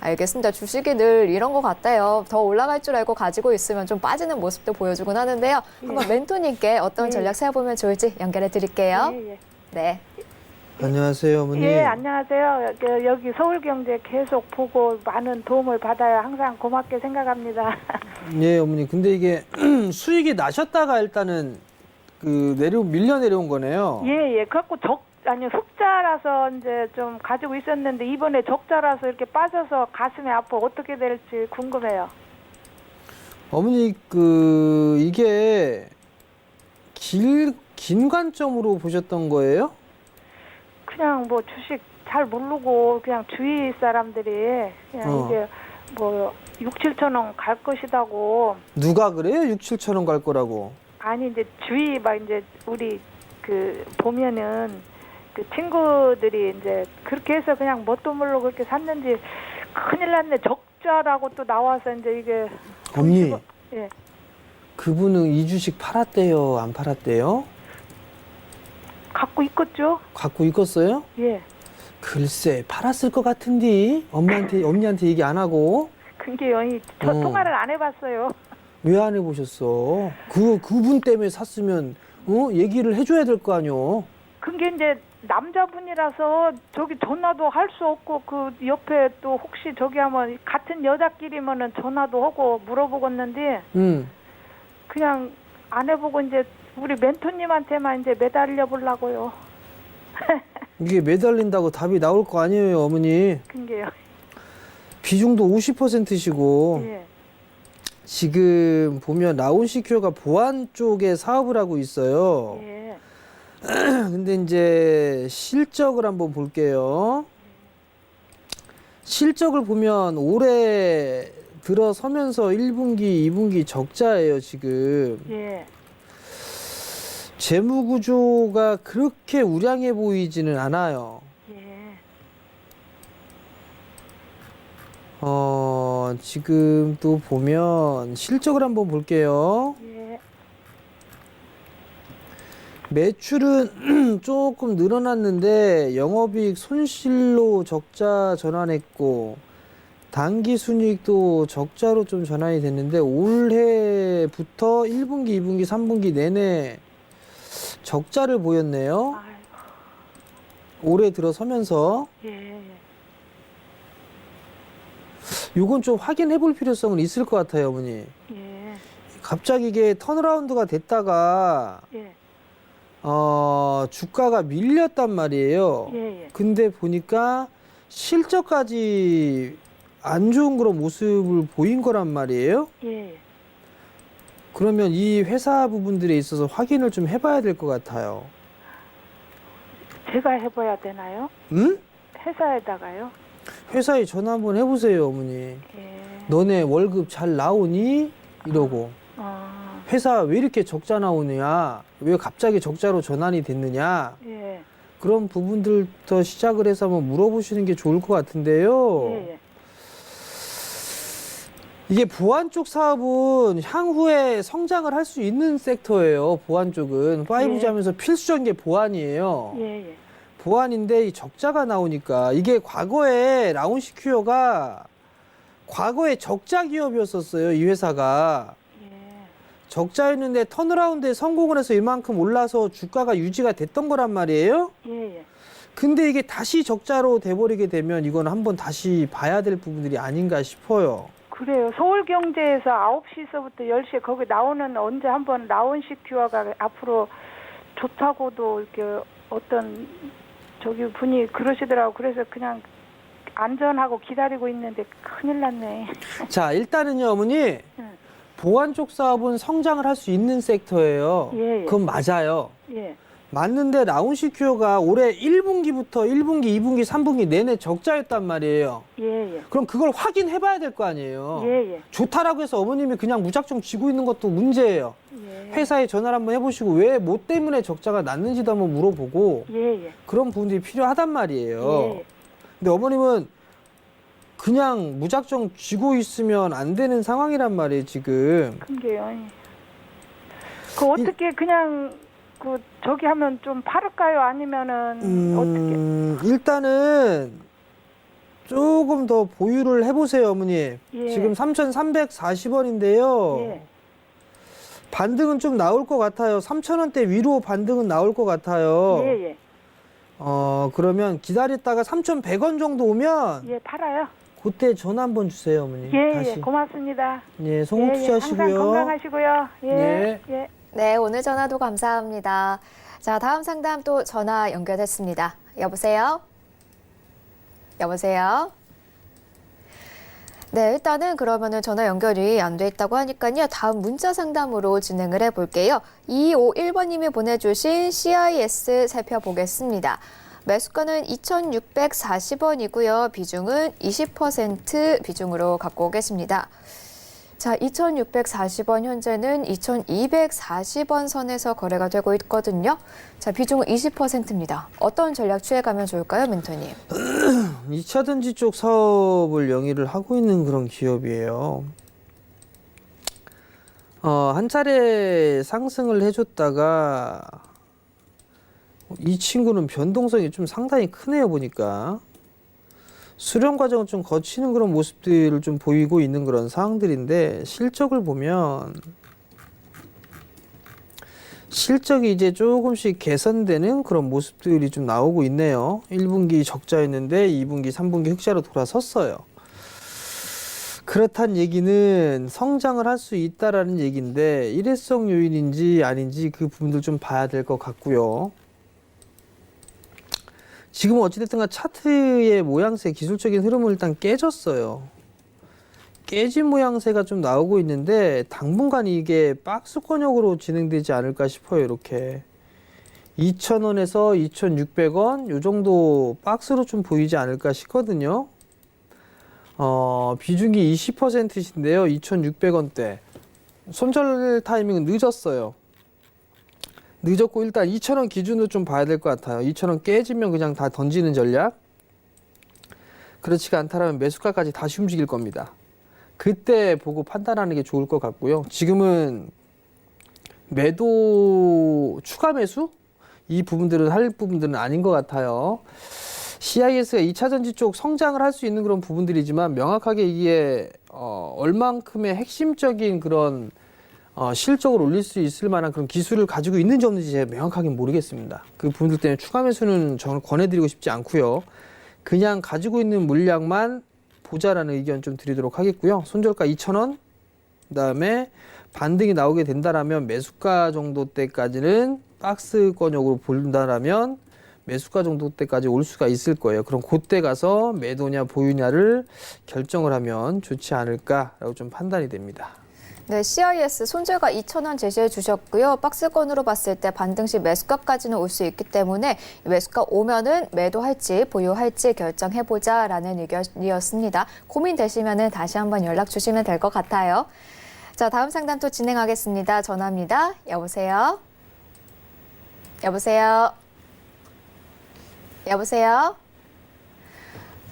알겠습니다. 주식이 늘 이런 것 같아요. 더 올라갈 줄 알고 가지고 있으면 좀 빠지는 모습도 보여주곤 하는데요. 한번 멘토님께 어떤 전략 세워보면 좋을지 연결해 드릴게요. 예. 네. 안녕하세요, 어머니. 예, 안녕하세요. 여기 서울경제 계속 보고 많은 도움을 받아요. 항상 고맙게 생각합니다. 예, 어머니. 근데 이게 수익이 나셨다가 일단은 밀려 내려온 거네요. 예. 그래갖고 흑자라서 이제 좀 가지고 있었는데 이번에 적자라서 이렇게 빠져서 가슴이 아파 어떻게 될지 궁금해요. 어머니, 이게 긴 관점으로 보셨던 거예요? 그냥 뭐 주식 잘 모르고 그냥 주위 사람들이 그냥 이게 뭐 6, 7천 원 갈 것이다고. 누가 그래요? 6, 7천 원 갈 거라고. 아니 이제 주위 막 이제 우리 보면은 친구들이 이제 그렇게 해서 그냥 뭣도 모르고 그렇게 샀는지 큰일 났네. 적자라고 또 나와서 이제 이게. 어머니. 예. 그분은 이 주식 팔았대요? 안 팔았대요? 갖고 있겠죠? 갖고 있었어요? 예. 글쎄 팔았을 것 같은데 언니한테 얘기 안 하고. 그게요. 저 통화를 안 해봤어요. 왜 안 해보셨어? 그분 때문에 샀으면 얘기를 해줘야 될 거 아니요. 그게 이제 남자분이라서 저기 전화도 할 수 없고 그 옆에 또 혹시 저기 하면 같은 여자끼리면은 전화도 하고 물어보겠는데 그냥 안 해보고 이제 우리 멘토님한테만 이제 매달려 보려고요. 이게 매달린다고 답이 나올 거 아니에요, 어머니. 그게요. 비중도 50%시고 예. 지금 보면 라운시큐어가 보안 쪽에 사업을 하고 있어요. 예. 근데 이제 실적을 한번 볼게요. 실적을 보면 올해 들어서면서 1분기, 2분기 적자예요, 지금. 예. 재무 구조가 그렇게 우량해 보이지는 않아요. 예. 지금 또 보면 실적을 한번 볼게요. 예. 매출은 조금 늘어났는데 영업이익 손실로 적자 전환했고 당기순이익도 적자로 좀 전환이 됐는데 올해부터 1분기, 2분기, 3분기 내내 적자를 보였네요. 아이고. 올해 들어서면서 예. 요건 좀 확인해 볼 필요성은 있을 것 같아요, 어머니. 예. 갑자기 이게 턴어라운드가 됐다가 예. 주가가 밀렸단 말이에요. 예. 예. 근데 보니까 실적까지 안 좋은 그런 모습을 보인 거란 말이에요. 예. 그러면 이 회사 부분들에 있어서 확인을 좀 해봐야 될 것 같아요. 제가 해봐야 되나요? 응? 회사에다가요? 회사에 전화 한번 해보세요, 어머니. 예. 너네 월급 잘 나오니? 이러고. 회사 왜 이렇게 적자 나오느냐? 왜 갑자기 적자로 전환이 됐느냐? 예. 그런 부분들부터 시작을 해서 한번 물어보시는 게 좋을 것 같은데요. 예. 이게 보안 쪽 사업은 향후에 성장을 할 수 있는 섹터예요. 보안 쪽은 5G 예. 하면서 필수적인 게 보안이에요. 예. 예. 보안인데 이 적자가 나오니까 이게 과거에 라운시큐어가 과거에 적자 기업이었었어요. 이 회사가 예. 적자였는데 턴어라운드에 성공을 해서 이만큼 올라서 주가가 유지가 됐던 거란 말이에요. 예. 예. 근데 이게 다시 적자로 돼버리게 되면 이건 한번 다시 봐야 될 부분들이 아닌가 싶어요. 그래요. 서울경제에서 9시서부터 10시에 거기 나오는 언제 한번 라운시큐어가 앞으로 좋다고도 이렇게 어떤 저기 분이 그러시더라고. 그래서 그냥 안전하고 기다리고 있는데 큰일 났네. 자, 일단은요, 어머니. 보안 쪽 사업은 성장을 할 수 있는 섹터예요. 예, 예. 그건 맞아요. 예. 맞는데 라운시큐어가 올해 1분기부터 1분기, 2분기, 3분기 내내 적자였단 말이에요. 예. 예. 그럼 그걸 확인해 봐야 될 거 아니에요. 예. 예. 좋다라고 해서 어머님이 그냥 무작정 쥐고 있는 것도 문제예요. 예. 회사에 전화를 한번 해보시고 왜 뭐 때문에 적자가 났는지도 한번 물어보고 예. 예. 그런 부분들이 필요하단 말이에요. 예. 근데 어머님은 그냥 무작정 쥐고 있으면 안 되는 상황이란 말이에요, 지금. 그게요. 그 어떻게 그냥 그 저기 하면 좀 팔을까요? 아니면은 어떻게? 일단은 조금 더 보유를 해보세요, 어머니. 예. 지금 3,340원인데요. 예. 반등은 좀 나올 것 같아요. 3,000원대 위로 반등은 나올 것 같아요. 예. 예. 그러면 기다렸다가 3,100원 정도 오면 예. 팔아요. 그때 전화 한번 주세요, 어머니. 예. 다시. 예. 고맙습니다. 예, 성공 투자하시고요. 항상 건강하시고요. 예. 네. 예. 네, 오늘 전화도 감사합니다. 자, 다음 상담 또 전화 연결됐습니다. 여보세요? 여보세요? 네, 일단은 그러면은 전화 연결이 안 돼 있다고 하니까요. 다음 문자 상담으로 진행을 해볼게요. 2251번님이 보내주신 CIS 살펴보겠습니다. 매수가는 2,640원이고요. 비중은 20% 비중으로 갖고 오겠습니다. 자, 2,640원 현재는 2,240원 선에서 거래가 되고 있거든요. 자, 비중은 20%입니다. 어떤 전략 취해가면 좋을까요, 멘토님? 2차 전지 쪽 사업을 영위를 하고 있는 그런 기업이에요. 한 차례 상승을 해줬다가 이 친구는 변동성이 좀 상당히 크네요, 보니까. 수렴 과정을 좀 거치는 그런 모습들을 좀 보이고 있는 그런 상황들인데, 실적을 보면 실적이 이제 조금씩 개선되는 그런 모습들이 좀 나오고 있네요. 1분기 적자였는데 2분기, 3분기 흑자로 돌아섰어요. 그렇단 얘기는 성장을 할 수 있다라는 얘기인데, 일회성 요인인지 아닌지 그 부분들 좀 봐야 될 것 같고요. 지금 어찌됐든 차트의 모양새, 기술적인 흐름을 일단 깨졌어요. 깨진 모양새가 좀 나오고 있는데, 당분간 이게 박스권역으로 진행되지 않을까 싶어요. 이렇게 2,000원에서 2,600원 요 정도 박스로 좀 보이지 않을까 싶거든요. 비중이 20%인데요. 2,600원대. 손절 타이밍은 늦었어요. 늦었고 일단 2,000원 기준으로 좀 봐야 될 것 같아요. 2,000원 깨지면 그냥 다 던지는 전략. 그렇지가 않다면 매수가까지 다시 움직일 겁니다. 그때 보고 판단하는 게 좋을 것 같고요. 지금은 매도 추가 매수? 이 부분들은 할 부분들은 아닌 것 같아요. CIS가 2차전지 쪽 성장을 할 수 있는 그런 부분들이지만, 명확하게 이게 얼만큼의 핵심적인 그런 실적을 올릴 수 있을 만한 그런 기술을 가지고 있는지 없는지 제가 명확하게 모르겠습니다. 그 부분들 때문에 추가 매수는 저는 권해드리고 싶지 않고요. 그냥 가지고 있는 물량만 보자라는 의견 좀 드리도록 하겠고요. 손절가 2,000원, 그다음에 반등이 나오게 된다라면 매수가 정도 때까지는 박스권역으로 본다라면 매수가 정도 때까지 올 수가 있을 거예요. 그럼 그때 가서 매도냐 보유냐를 결정을 하면 좋지 않을까라고 좀 판단이 됩니다. 네, CIS 손절가 2,000원 제시해 주셨고요. 박스권으로 봤을 때 반등 시 매수가까지는 올 수 있기 때문에 매수가 오면은 매도할지 보유할지 결정해보자라는 의견이었습니다. 고민되시면은 다시 한번 연락 주시면 될 것 같아요. 자, 다음 상담 또 진행하겠습니다. 전화입니다. 여보세요? 여보세요? 여보세요?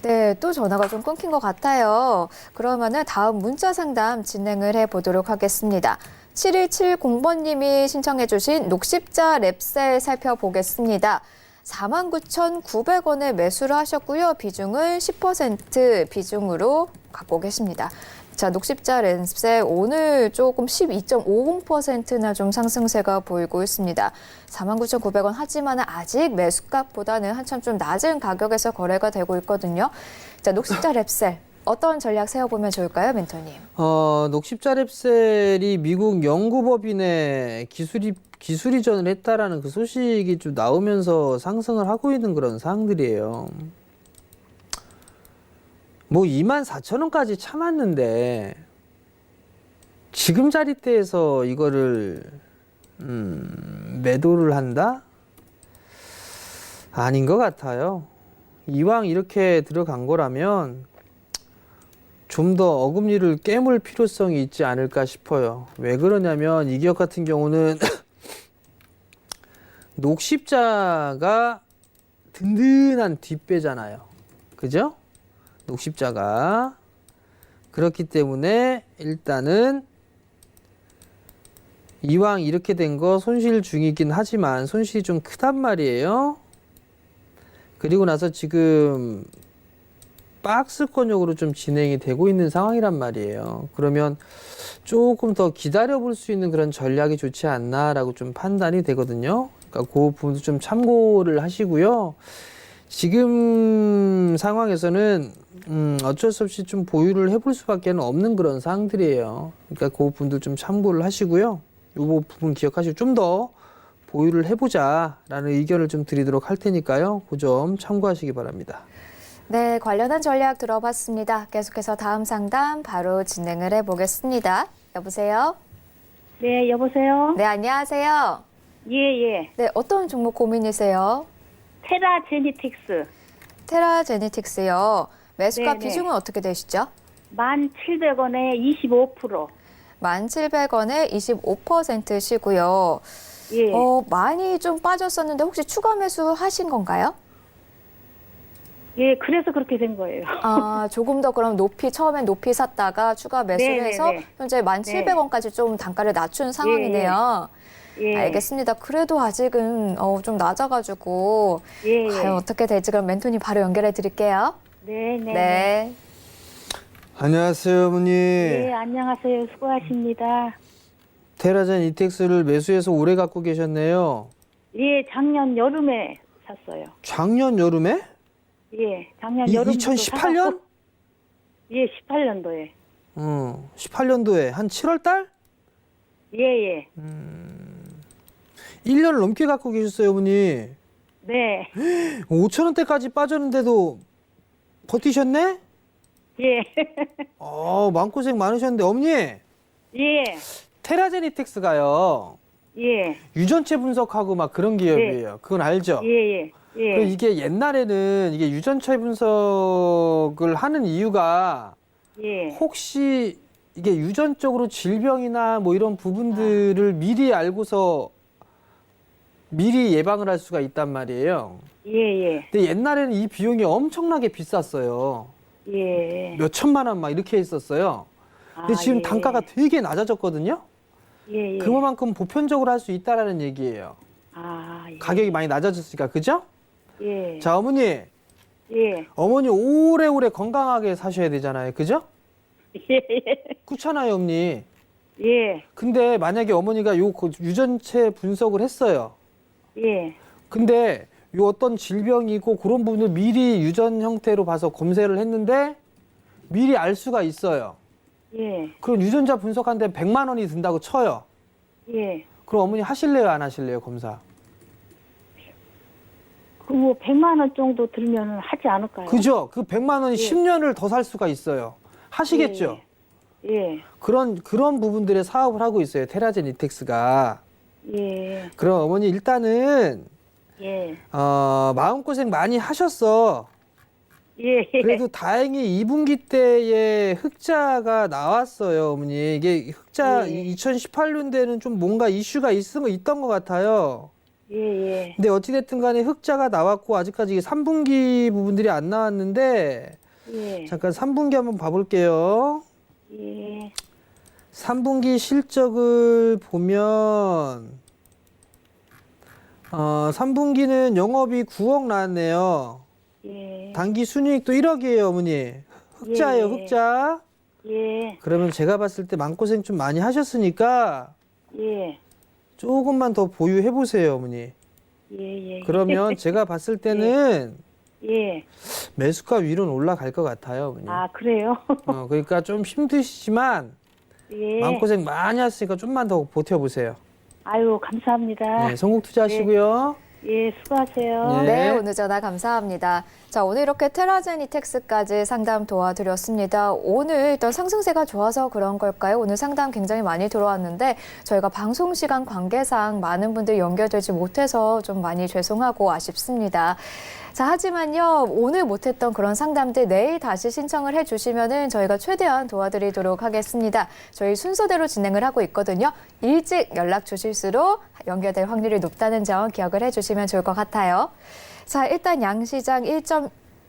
네, 또 전화가 좀 끊긴 것 같아요. 그러면은 다음 문자 상담 진행을 해보도록 하겠습니다. 7170번님이 신청해 주신 녹십자 랩셀 살펴보겠습니다. 49,900원에 매수를 하셨고요. 비중을 10% 비중으로 갖고 계십니다. 자, 녹십자 랩셀 오늘 조금 12.50%나 좀 상승세가 보이고 있습니다. 49,900원 하지만 아직 매수값보다는 한참 좀 낮은 가격에서 거래가 되고 있거든요. 자, 녹십자 랩셀 어떤 전략 세워보면 좋을까요, 멘토님? 녹십자 랩셀이 미국 연구법인의 기술 이전을 했다라는 그 소식이 좀 나오면서 상승을 하고 있는 그런 상황들이에요. 뭐 24,000원까지 참았는데 지금 자리대에서 이거를 매도를 한다? 아닌 것 같아요. 이왕 이렇게 들어간 거라면 좀 더 어금니를 깨물 필요성이 있지 않을까 싶어요. 왜 그러냐면 이 기업 같은 경우는 녹십자가 든든한 뒷배잖아요. 그죠? 녹십자가. 그렇기 때문에 일단은 이왕 이렇게 된 거 손실 중이긴 하지만 손실이 좀 크단 말이에요. 그리고 나서 지금 박스권역으로 좀 진행이 되고 있는 상황이란 말이에요. 그러면 조금 더 기다려 볼 수 있는 그런 전략이 좋지 않나라고 좀 판단이 되거든요. 그러니까 그 부분도 좀 참고를 하시고요. 지금 상황에서는 어쩔 수 없이 좀 보유를 해볼 수밖에 없는 그런 상황들이에요. 그러니까 그 부분도 좀 참고를 하시고요. 이 부분 기억하시고 좀 더 보유를 해보자라는 의견을 좀 드리도록 할 테니까요. 그 점 참고하시기 바랍니다. 네, 관련한 전략 들어봤습니다. 계속해서 다음 상담 바로 진행을 해보겠습니다. 여보세요? 네, 여보세요? 네, 안녕하세요. 예, 예. 네, 어떤 종목 고민이세요? 테라제니틱스 테라제니틱스요. 매수가 네네. 비중은 어떻게 되시죠? 1,700원에 25%. 1,700원에 25%시고요. 예. 많이 좀 빠졌었는데 혹시 추가 매수 하신 건가요? 예, 그래서 그렇게 된 거예요. 아, 조금 더 그럼 처음엔 높이 샀다가 추가 매수를 해서 네네네. 현재 1,700원까지 좀 단가를 낮춘 상황이네요. 예. 알겠습니다. 그래도 아직은 좀 낮아가지고 예, 예. 과연 어떻게 될지 그럼 멘토님 바로 연결해 드릴게요. 네, 네. 네. 안녕하세요, 어머니. 예, 안녕하세요. 수고하십니다. 테라젠 이텍스를 매수해서 오래 갖고 계셨네요. 예, 작년 여름에 샀어요. 작년 여름에? 예, 작년 여름에 2018년? 예, 18년도에. 18년도에 한 7월 달? 예, 예. 1년을 넘게 갖고 계셨어요, 어머니. 네. 5천 원대까지 빠졌는데도 버티셨네? 예. 마음고생 많으셨는데 어머니, 예. 테라제니텍스가요. 예. 유전체 분석하고 막 그런 기업이에요. 그건 알죠? 예, 예. 예. 그리고 이게 옛날에는 이게 유전체 분석을 하는 이유가 예. 혹시 이게 유전적으로 질병이나 뭐 이런 부분들을 미리 알고서 미리 예방을 할 수가 있단 말이에요. 예, 예. 근데 옛날에는 이 비용이 엄청나게 비쌌어요. 예. 몇 천만 원 막 이렇게 했었어요. 근데 지금 예. 단가가 되게 낮아졌거든요. 예, 예. 그만큼 보편적으로 할 수 있다라는 얘기예요. 예. 가격이 많이 낮아졌으니까, 그죠? 예. 자, 어머니, 예. 어머니 오래오래 건강하게 사셔야 되잖아요, 그죠? 예, 예. 그렇잖아요, 어머니. 예. 근데 만약에 어머니가 요 유전체 분석을 했어요. 예. 근데 요 어떤 질병이고 그런 부분을 미리 유전 형태로 봐서 검색을 했는데 미리 알 수가 있어요. 예. 그럼 유전자 분석하는데 100만 원이 든다고 쳐요. 예. 그럼 어머니 하실래요, 안 하실래요, 검사? 그 뭐 100만 원 정도 들면 하지 않을까요? 그죠? 그 100만 원이 예. 10년을 더 살 수가 있어요. 하시겠죠? 예. 그런 부분들의 사업을 하고 있어요, 테라젠 이텍스가. 예. 그럼 어머니 일단은 예. 마음고생 많이 하셨어. 예. 그래도 다행히 2분기 때에 흑자가 나왔어요, 어머니. 이게 흑자 예. 2018년대는 좀 뭔가 이슈가 있던 것 같아요. 예, 예. 근데 어찌됐든 간에 흑자가 나왔고 아직까지 3분기 부분들이 안 나왔는데 예. 잠깐 3분기 한번 봐볼게요. 예. 3분기 실적을 보면 3분기는 영업이 9억 나왔네요. 예. 단기 순이익도 1억이에요, 어머니. 흑자예요, 예. 흑자. 예. 그러면 제가 봤을 때 마음고생 좀 많이 하셨으니까 예. 조금만 더 보유해 보세요, 어머니. 예, 예. 그러면 제가 봤을 때는 예. 매수가 위로는 올라갈 것 같아요, 어머니. 아, 그래요? 그러니까 좀 힘드시지만 예. 마음고생 많이 하시니까 좀만 더 버텨보세요. 아유, 감사합니다. 네, 선곡 투자하시고요. 예, 수고하세요. 네. 네, 오늘 전화 감사합니다. 자, 오늘 이렇게 테라제니텍스까지 상담 도와드렸습니다. 오늘 일단 상승세가 좋아서 그런 걸까요? 오늘 상담 굉장히 많이 들어왔는데 저희가 방송 시간 관계상 많은 분들이 연결되지 못해서 좀 많이 죄송하고 아쉽습니다. 자, 하지만요, 오늘 못했던 그런 상담들 내일 다시 신청을 해주시면은 저희가 최대한 도와드리도록 하겠습니다. 저희 순서대로 진행을 하고 있거든요. 일찍 연락 주실수록 연결될 확률이 높다는 점 기억을 해주시면 좋을 것 같아요. 자, 일단 양시장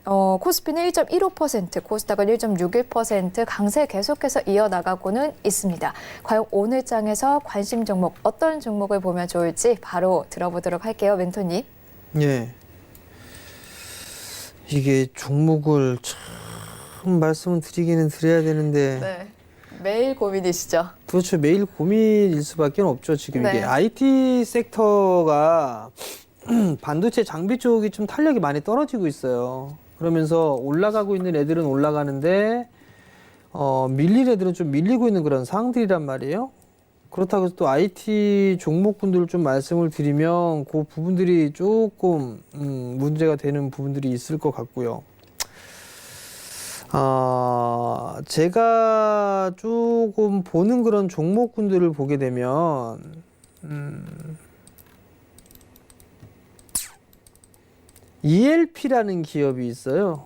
코스피는 1.15%, 코스닥은 1.61% 강세 계속해서 이어나가고는 있습니다. 과연 오늘 장에서 관심 종목 어떤 종목을 보면 좋을지 바로 들어보도록 할게요, 멘토님. 예. 이게 종목을 참 말씀을 드리기는 드려야 되는데 네, 매일 고민이시죠? 도대체 매일 고민일 수밖에 없죠. 지금 네. 이게 IT 섹터가 반도체 장비 쪽이 좀 탄력이 많이 떨어지고 있어요. 그러면서 올라가고 있는 애들은 올라가는데 밀릴 애들은 좀 밀리고 있는 그런 상황들이란 말이에요. 그렇다고 해서 또 IT 종목군들을 좀 말씀을 드리면 그 부분들이 조금 문제가 되는 부분들이 있을 것 같고요. 제가 조금 보는 그런 종목군들을 보게 되면 ELP라는 기업이 있어요.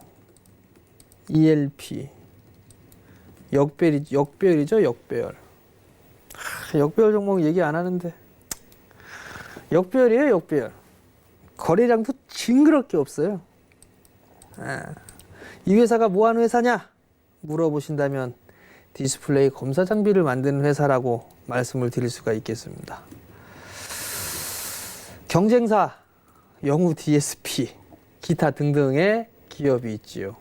ELP. 역배열이죠, 역배열. 역배열 종목 얘기 안 하는데. 역배열이에요, 역배열. 거래량도 징그럽게 없어요. 이 회사가 뭐 하는 회사냐? 물어보신다면 디스플레이 검사 장비를 만드는 회사라고 말씀을 드릴 수가 있겠습니다. 경쟁사, 영우 DSP, 기타 등등의 기업이 있지요.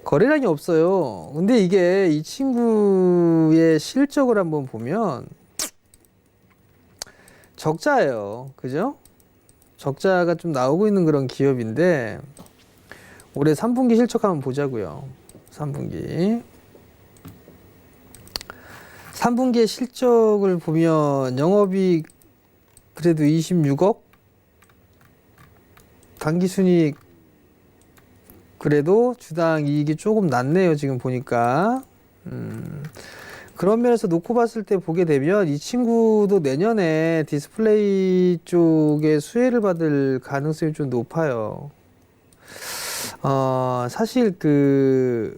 거래량이 없어요. 근데 이게 이 친구의 실적을 한번 보면 적자예요. 그죠? 적자가 좀 나오고 있는 그런 기업인데 올해 3분기 실적 한번 보자고요. 3분기의 실적을 보면 영업이익 그래도 26억, 당기순이익 그래도 주당 이익이 조금 낮네요. 지금 보니까. 그런 면에서 놓고 봤을 때 보게 되면 이 친구도 내년에 디스플레이 쪽에 수혜를 받을 가능성이 좀 높아요. 사실 그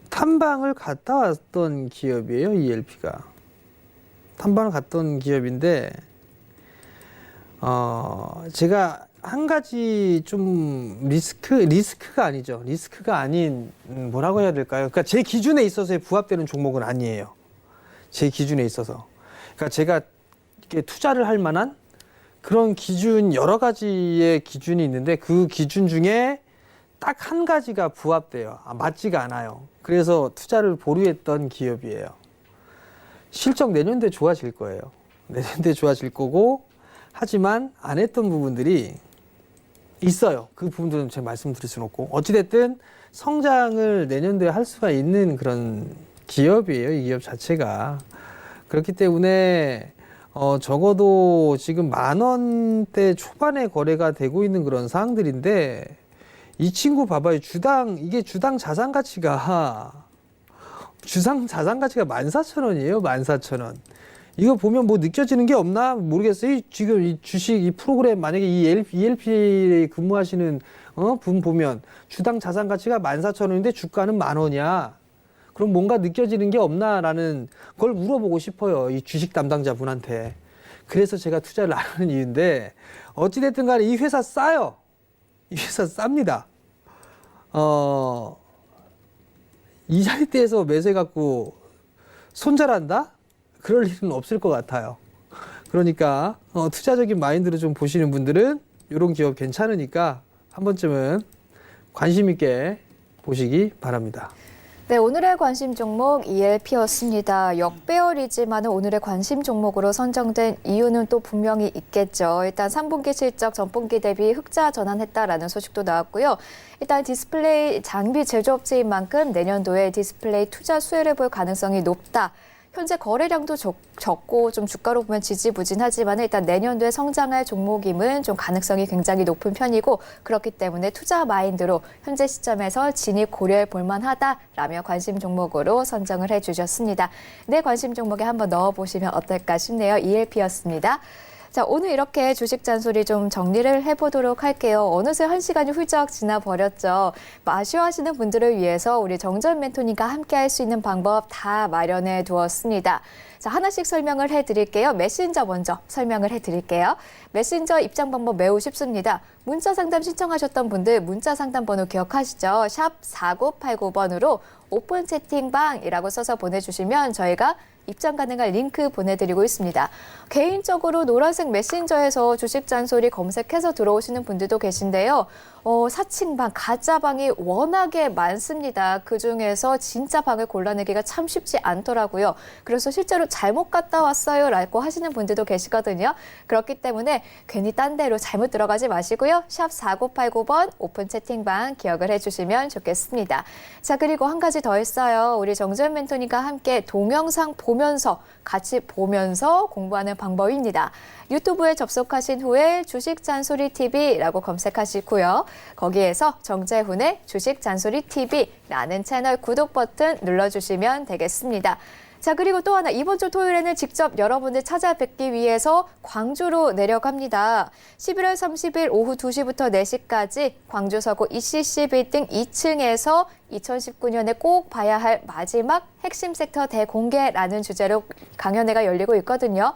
탐방을 갔다 왔던 기업이에요. ELP가. 탐방을 갔던 기업인데 제가 한 가지 좀 리스크가 아니죠. 리스크가 아닌 뭐라고 해야 될까요? 그러니까 제 기준에 있어서의 부합되는 종목은 아니에요. 제 기준에 있어서. 그러니까 제가 이렇게 투자를 할 만한 그런 기준 여러 가지의 기준이 있는데 그 기준 중에 딱 한 가지가 부합돼요. 맞지가 않아요. 그래서 투자를 보류했던 기업이에요. 실적 내년도에 좋아질 거예요. 내년도에 좋아질 거고 하지만 안 했던 부분들이 있어요. 그 부분들은 제가 말씀드릴 수는 없고 어찌됐든 성장을 내년도에 할 수가 있는 그런 기업이에요. 이 기업 자체가. 그렇기 때문에 적어도 지금 10,000원대 초반에 거래가 되고 있는 그런 사항들인데 이 친구 봐봐요. 이게 주당 자산 가치가 14,000원이에요. 14,000원. 이거 보면 뭐 느껴지는 게 없나 모르겠어요. 지금 이 주식 이 프로그램 만약에 이 ELP에 근무하시는 분 보면 주당 자산 가치가 14,000원인데 주가는 10,000원이야. 그럼 뭔가 느껴지는 게 없나라는 걸 물어보고 싶어요. 이 주식 담당자분한테. 그래서 제가 투자를 안 하는 이유인데 어찌됐든 간에 이 회사 싸요. 이 회사 쌉니다. 이 자리대에서 매수해갖고 손절한다? 그럴 일은 없을 것 같아요. 그러니까 투자적인 마인드로 좀 보시는 분들은 이런 기업 괜찮으니까 한 번쯤은 관심 있게 보시기 바랍니다. 네, 오늘의 관심 종목 ELP였습니다. 역배열이지만 오늘의 관심 종목으로 선정된 이유는 또 분명히 있겠죠. 일단 3분기 실적 전분기 대비 흑자 전환했다라는 소식도 나왔고요. 일단 디스플레이 장비 제조업체인 만큼 내년도에 디스플레이 투자 수혜를 볼 가능성이 높다. 현재 거래량도 적고 좀 주가로 보면 지지부진하지만 일단 내년도에 성장할 종목임은 좀 가능성이 굉장히 높은 편이고 그렇기 때문에 투자 마인드로 현재 시점에서 진입 고려해 볼 만하다라며 관심 종목으로 선정을 해주셨습니다. 내 관심 종목에 한번 넣어보시면 어떨까 싶네요. ELP였습니다. 자, 오늘 이렇게 주식 잔소리 좀 정리를 해보도록 할게요. 어느새 1시간이 훌쩍 지나버렸죠. 아쉬워하시는 분들을 위해서 우리 정전 멘토님과 함께 할 수 있는 방법 다 마련해 두었습니다. 자, 하나씩 설명을 해드릴게요. 메신저 먼저 설명을 해드릴게요. 메신저 입장 방법 매우 쉽습니다. 문자 상담 신청하셨던 분들 문자 상담 번호 기억하시죠? 샵 4989번으로 오픈 채팅방이라고 써서 보내주시면 저희가 입장 가능한 링크 보내드리고 있습니다. 개인적으로 노란색 메신저에서 주식 잔소리 검색해서 들어오시는 분들도 계신데요. 사칭방, 가짜방이 워낙에 많습니다. 그중에서 진짜 방을 골라내기가 참 쉽지 않더라고요. 그래서 실제로 잘못 갔다 왔어요 라고 하시는 분들도 계시거든요. 그렇기 때문에 괜히 딴 데로 잘못 들어가지 마시고요. 샵 4989번 오픈 채팅방 기억을 해주시면 좋겠습니다. 자, 그리고 한 가지 더 있어요. 우리 정전 멘토님과 함께 동영상 보면서 같이 보면서 공부하는 방법입니다. 유튜브에 접속하신 후에 주식 잔소리 TV라고 검색하시고요. 거기에서 정재훈의 주식 잔소리 TV라는 채널 구독 버튼 눌러주시면 되겠습니다. 자, 그리고 또 하나 이번 주 토요일에는 직접 여러분들 찾아뵙기 위해서 광주로 내려갑니다. 11월 30일 오후 2시부터 4시까지 광주 서구 ECC 빌딩 2층에서 2019년에 꼭 봐야 할 마지막 핵심 섹터 대공개라는 주제로 강연회가 열리고 있거든요.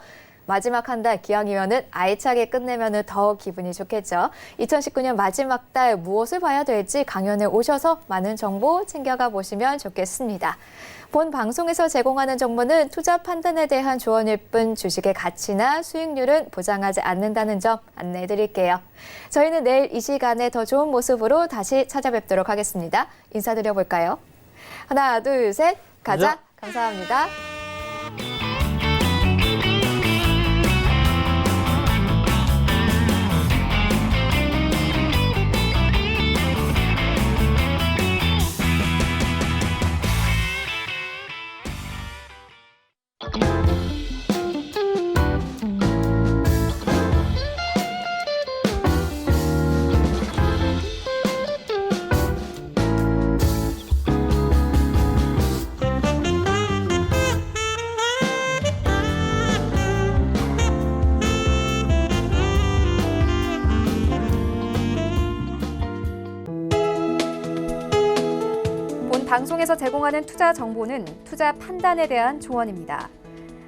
마지막 한 달 기왕이면은 알차게 끝내면은 더 기분이 좋겠죠. 2019년 마지막 달 무엇을 봐야 될지 강연에 오셔서 많은 정보 챙겨가 보시면 좋겠습니다. 본 방송에서 제공하는 정보는 투자 판단에 대한 조언일 뿐 주식의 가치나 수익률은 보장하지 않는다는 점 안내해 드릴게요. 저희는 내일 이 시간에 더 좋은 모습으로 다시 찾아뵙도록 하겠습니다. 인사드려 볼까요? 하나, 둘, 셋, 가자. 감사합니다. 본 방송에서 제공하는 투자 정보는 투자 판단에 대한 조언입니다.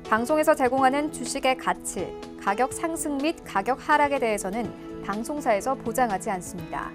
방송에서 제공하는 주식의 가치, 가격 상승 및 가격 하락에 대해서는 방송사에서 보장하지 않습니다.